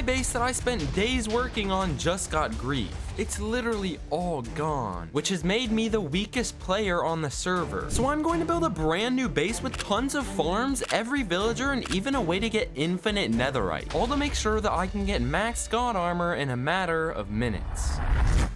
my base that I spent days working on just got grief. It's literally all gone, which has made me the weakest player on the server. So I'm going to build a brand new base with tons of farms, every villager, and even a way to get infinite netherite, all to make sure that I can get max god armor in a matter of minutes.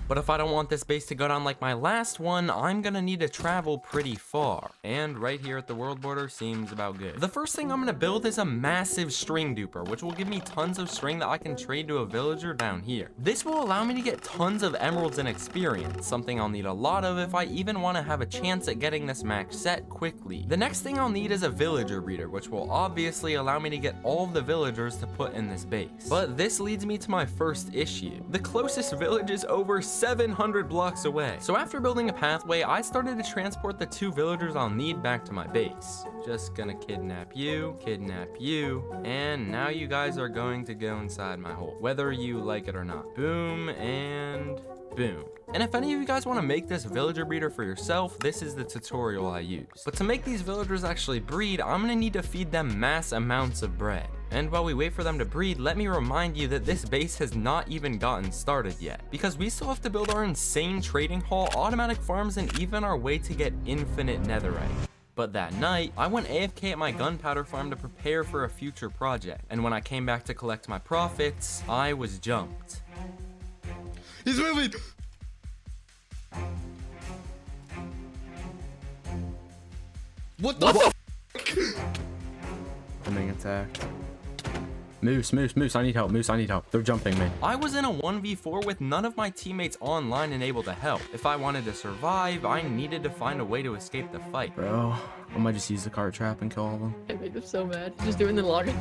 But if I don't want this base to go down like my last one, I'm gonna need to travel pretty far. And right here at the world border seems about good. The first thing I'm gonna build is a massive string duper, which will give me tons of string that I can trade to a villager down here. This will allow me to get tons of emeralds and experience, something I'll need a lot of if I even want to have a chance at getting this max set quickly. The next thing I'll need is a villager breeder, which will obviously allow me to get all of the villagers to put in this base. But this leads me to my first issue. The closest village is over 700 blocks away. So after building a pathway, I started to transport the 2 villagers I'll need back to my base. Just gonna kidnap you, and now you guys are going to go inside my hole, whether you like it or not. Boom and boom. And if any of you guys want to make this villager breeder for yourself, this is the tutorial I use. But to make these villagers actually breed, I'm gonna need to feed them mass amounts of bread. And while we wait for them to breed, let me remind you that this base has not even gotten started yet, because we still have to build our insane trading hall, automatic farms, and even our way to get infinite netherite. But that night, I went AFK at my gunpowder farm to prepare for a future project, and when I came back to collect my profits, I was jumped. He's moving! What the f***? I'm being attacked. Moose, I need help. They're jumping me. I was in a 1v4 with none of my teammates online and able to help. If I wanted to survive, I needed to find a way to escape the fight. Bro, I might just use the cart trap and kill all of them. I made them so mad. Just doing the login.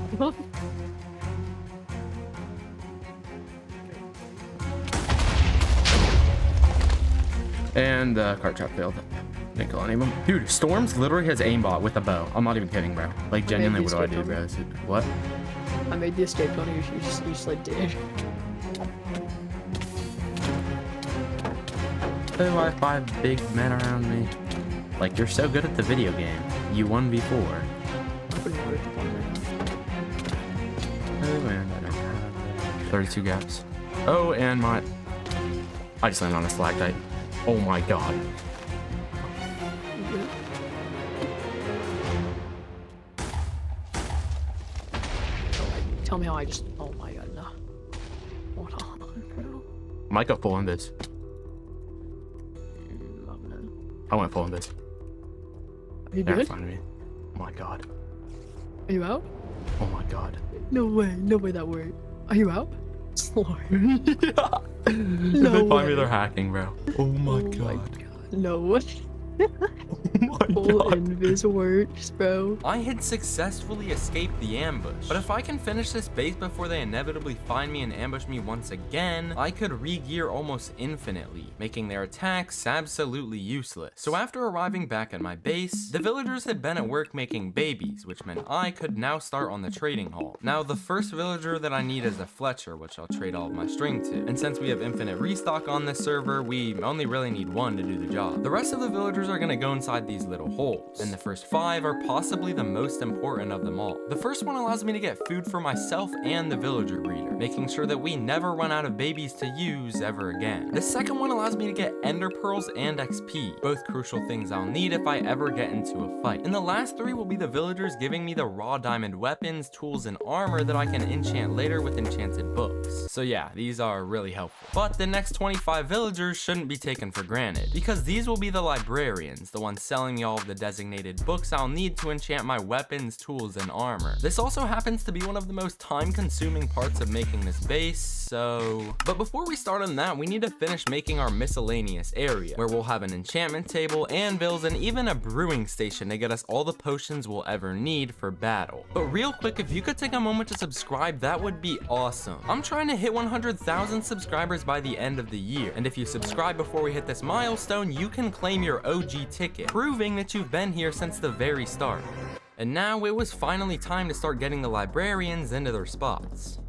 And the cart trap failed. Didn't kill any of them. Dude, Storms literally has aimbot with a bow. I'm not even kidding, bro. Like, genuinely, what do I do, bro? What? I made the escape tunnel. You just like did. Oh, I have 5 big men around me. Like, you're so good at the video game. You 1v4. Oh, man, I don't have 32 gaps. Oh, and I just landed on a stalactite. Oh my god. Tell me how I just. Oh my god, no. Hold on, bro. Might go full in this. I went full in this. Are you They're good? finding me. Oh my god. Are you out? Oh my god. No way that worked. Are you out? Slord. Yeah. No If they find me, way. they're hacking, bro. Oh my god. No. Oh my Full god. invis works, bro. I had successfully escaped the ambush, but if I can finish this base before they inevitably find me and ambush me once again, I could re-gear almost infinitely, making their attacks absolutely useless. So after arriving back at my base, the villagers had been at work making babies, which meant I could now start on the trading hall. Now the first villager that I need is a Fletcher, which I'll trade all of my string to, and since we have infinite restock on this server, we only really need 1 to do the job. The rest of the villagers are gonna go inside these little holes, and the first 5 are possibly the most important of them all. The first one allows me to get food for myself and the villager breeder, making sure that we never run out of babies to use ever again. The second one allows me to get ender pearls and XP, both crucial things I'll need if I ever get into a fight. And the last 3 will be the villagers giving me the raw diamond weapons, tools, and armor that I can enchant later with enchanted books. So yeah, these are really helpful. But the next 25 villagers shouldn't be taken for granted, because these will be the librarians, the ones selling me all of the designated books I'll need to enchant my weapons, tools, and armor. This also happens to be one of the most time-consuming parts of making this base, so... But before we start on that, we need to finish making our miscellaneous area, where we'll have an enchantment table, anvils, and even a brewing station to get us all the potions we'll ever need for battle. But real quick, if you could take a moment to subscribe, that would be awesome. I'm trying to hit 100,000 subscribers by the end of the year, and if you subscribe before we hit this milestone, you can claim your OG ticket, proving that you've been here since the very start. And now it was finally time to start getting the librarians into their spots.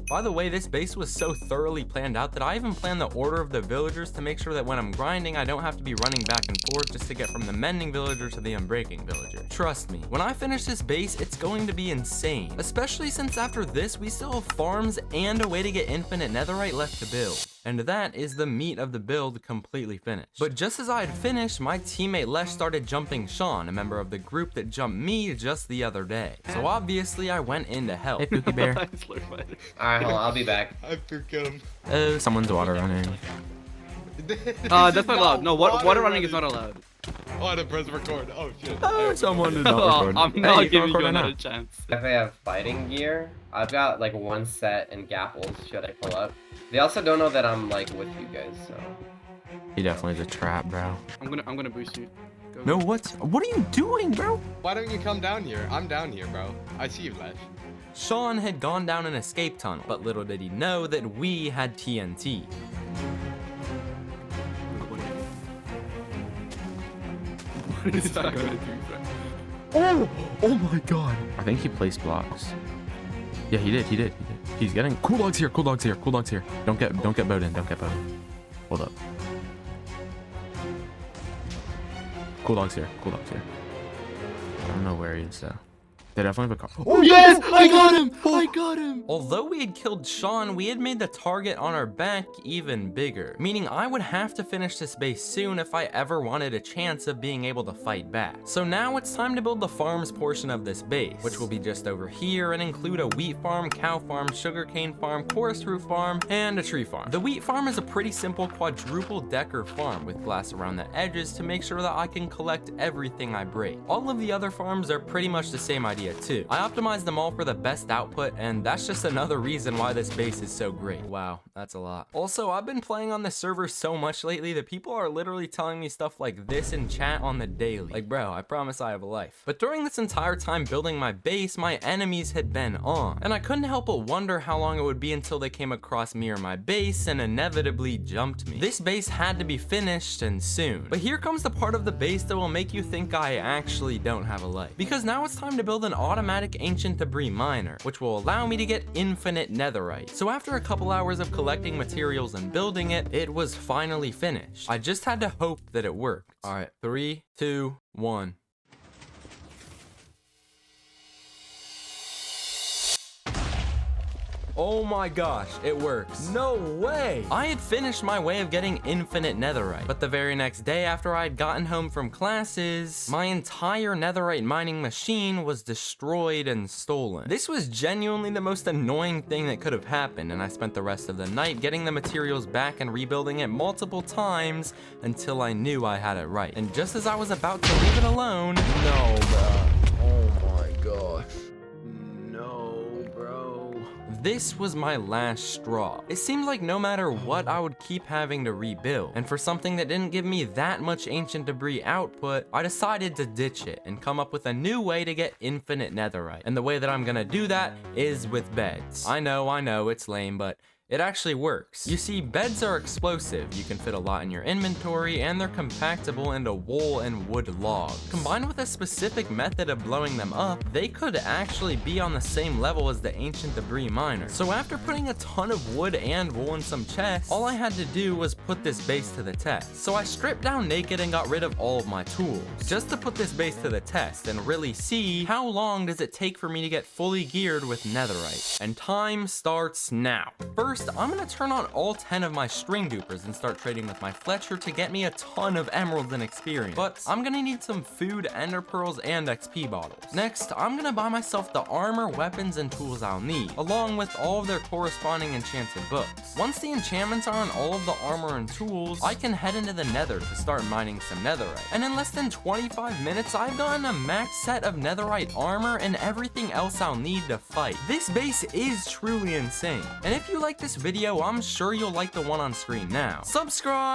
By the way, this base was so thoroughly planned out that I even planned the order of the villagers to make sure that when I'm grinding, I don't have to be running back and forth just to get from the mending villager to the unbreaking villager. Trust me, when I finish this base, it's going to be insane, especially since after this, we still have farms and a way to get infinite netherite left to build. And that is the meat of the build completely finished. But just as I had finished, my teammate Lesh started jumping Sean, a member of the group that jumped me just the other day. So obviously I went in to help. Hey, Pookie Bear. Alright, hold on, I'll be back. I took him. Oh, someone's water running. That's not allowed. No, water running is not allowed. Oh, I had to press record. Oh shit. Someone did not Oh, record. I'm not Hey, giving you record another now. chance. If I have fighting gear, I've got like one set in Gapples, should I pull up? They also don't know that I'm like with you guys, so. He definitely is a trap, bro. I'm gonna boost you. Go. No, what are you doing, bro? Why don't you come down here? I'm down here, bro. I see you, Lesh. Sean had gone down an escape tunnel, but little did he know that we had TNT. What is that gonna do? Oh my god. I think he placed blocks. Yeah, he did. He's getting cool dogs here. Don't get bowed in. Don't get bowed in. Hold up. Cool dogs here. I don't know where he is though. They definitely have a car. Oh yes! I got him! Although we had killed Sean, we had made the target on our back even bigger, meaning I would have to finish this base soon if I ever wanted a chance of being able to fight back. So now it's time to build the farms portion of this base, which will be just over here and include a wheat farm, cow farm, sugarcane farm, chorus roof farm, and a tree farm. The wheat farm is a pretty simple quadruple decker farm with glass around the edges to make sure that I can collect everything I break. All of the other farms are pretty much the same idea too. I optimized them all for the best output, and that's just another reason why this base is so great. Wow, that's a lot. Also, I've been playing on this server so much lately that people are literally telling me stuff like this in chat on the daily. Like, bro, I promise I have a life. But during this entire time building my base, my enemies had been on, and I couldn't help but wonder how long it would be until they came across me or my base and inevitably jumped me. This base had to be finished and soon. But here comes the part of the base that will make you think I actually don't have a life. Because now it's time to build an automatic ancient debris miner, which will allow me to get infinite netherite. So after a couple hours of collecting materials and building it, it was finally finished. I just had to hope that it worked. All right, 3, 2, 1. Oh my gosh, it works. No way! I had finished my way of getting infinite netherite, but the very next day after I had gotten home from classes, my entire netherite mining machine was destroyed and stolen. This was genuinely the most annoying thing that could have happened, and I spent the rest of the night getting the materials back and rebuilding it multiple times until I knew I had it right. And just as I was about to leave it alone, no, bro. Oh my gosh. This was my last straw. It seemed like no matter what, I would keep having to rebuild. And for something that didn't give me that much ancient debris output, I decided to ditch it and come up with a new way to get infinite netherite. And the way that I'm gonna do that is with beds. I know, it's lame, but it actually works. You see, beds are explosive. You can fit a lot in your inventory, and they're compactable into wool and wood logs. Combined with a specific method of blowing them up, they could actually be on the same level as the ancient debris miner. So after putting a ton of wood and wool in some chests, all I had to do was put this base to the test. So I stripped down naked and got rid of all of my tools, just to put this base to the test and really see how long does it take for me to get fully geared with netherite. And time starts now. First, I'm gonna turn on all 10 of my string dupers and start trading with my Fletcher to get me a ton of emeralds and experience. But I'm gonna need some food, ender pearls, and XP bottles. Next, I'm gonna buy myself the armor, weapons, and tools I'll need, along with all of their corresponding enchanted books. Once the enchantments are on all of the armor and tools, I can head into the nether to start mining some netherite. And in less than 25 minutes, I've gotten a max set of netherite armor and everything else I'll need to fight. This base is truly insane. And if you like this video, I'm sure you'll like the one on screen now. Subscribe!